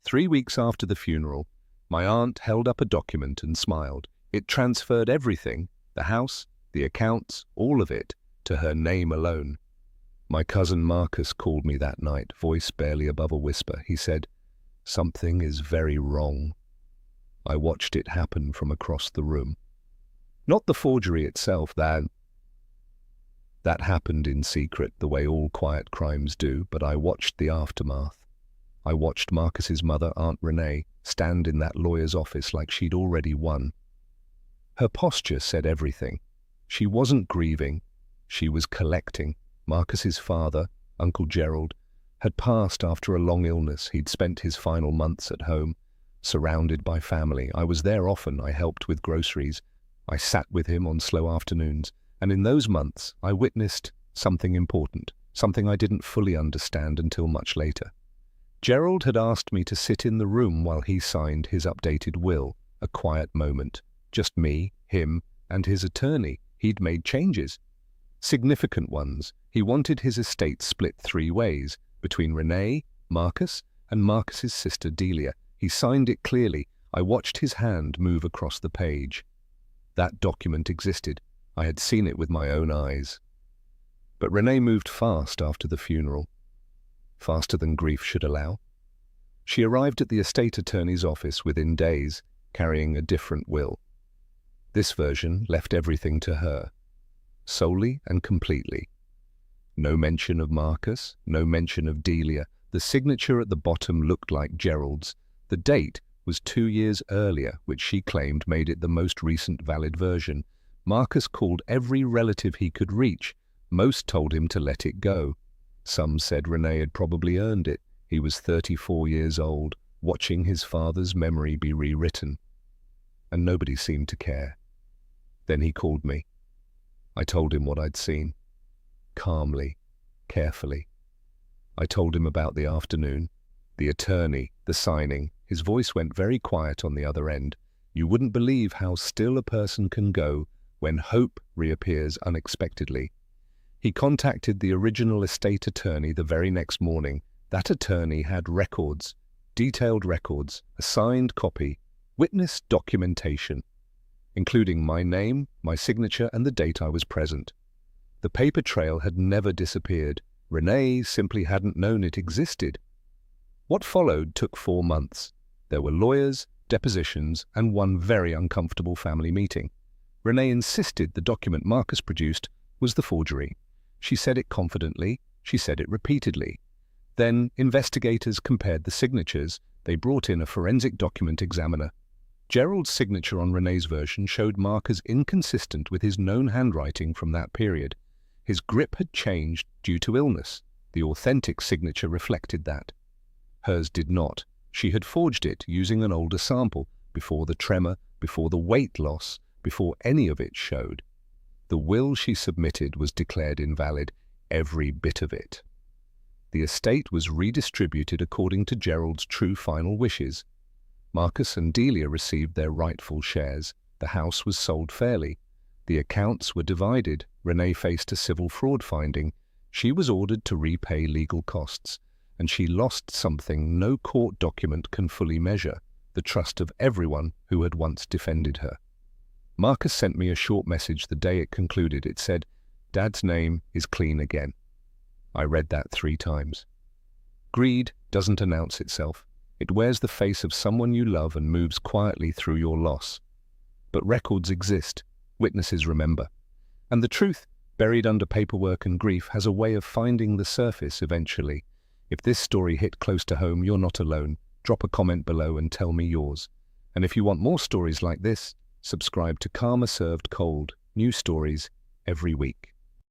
3 weeks after the funeral, my aunt held up a document and smiled. It transferred everything, the house, the accounts, all of it, to her name alone. My cousin Marcus called me that night, voice barely above a whisper. He said, "Something is very wrong." I watched it happen from across the room. Not the forgery itself, that happened in secret, the way all quiet crimes do, but I watched the aftermath. I watched Marcus's mother, Aunt Renee, stand in that lawyer's office like she'd already won. Her posture said everything. She wasn't grieving, she was collecting. Marcus's father, Uncle Gerald, had passed after a long illness. He'd spent his final months at home, surrounded by family. I was there often. I helped with groceries. I sat with him on slow afternoons. And in those months, I witnessed something important, something I didn't fully understand until much later. Gerald had asked me to sit in the room while he signed his updated will, a quiet moment. Just me, him, and his attorney. He'd made changes. Significant ones. He wanted his estate split 3 ways, between Renee, Marcus, and Marcus's sister Delia. He signed it clearly. I watched his hand move across the page. That document existed. I had seen it with my own eyes. But Renee moved fast after the funeral. Faster than grief should allow. She arrived at the estate attorney's office within days, carrying a different will. This version left everything to her, solely and completely. No mention of Marcus, no mention of Delia. The signature at the bottom looked like Gerald's. The date was 2 years earlier, which she claimed made it the most recent valid version. Marcus called every relative he could reach. Most told him to let it go. Some said Renee had probably earned it. He was 34 years old, watching his father's memory be rewritten. And nobody seemed to care. Then he called me. I told him what I'd seen. Calmly, carefully. I told him about the afternoon, the attorney, the signing. His voice went very quiet on the other end. You wouldn't believe how still a person can go when hope reappears unexpectedly. He contacted the original estate attorney the very next morning. That attorney had records, detailed records, a signed copy, witness documentation, including my name, my signature, and the date I was present. The paper trail had never disappeared. Renee simply hadn't known it existed. What followed took 4 months. There were lawyers, depositions, and one very uncomfortable family meeting. Renee insisted the document Marcus produced was the forgery. She said it confidently, she said it repeatedly. Then investigators compared the signatures. They brought in a forensic document examiner. Gerald's signature on Renee's version showed markers inconsistent with his known handwriting from that period. His grip had changed due to illness. The authentic signature reflected that. Hers did not. She had forged it using an older sample, before the tremor, before the weight loss, before any of it showed. The will she submitted was declared invalid, every bit of it. The estate was redistributed according to Gerald's true final wishes. Marcus and Delia received their rightful shares. The house was sold fairly. The accounts were divided. Renee faced a civil fraud finding. She was ordered to repay legal costs, and she lost something no court document can fully measure, the trust of everyone who had once defended her. Marcus sent me a short message the day it concluded. It said, "Dad's name is clean again." I read that 3 times. Greed doesn't announce itself. It wears the face of someone you love and moves quietly through your loss. But records exist. Witnesses remember. And the truth, buried under paperwork and grief, has a way of finding the surface eventually. If this story hit close to home, you're not alone. Drop a comment below and tell me yours. And if you want more stories like this, subscribe to Karma Served Cold, new stories every week.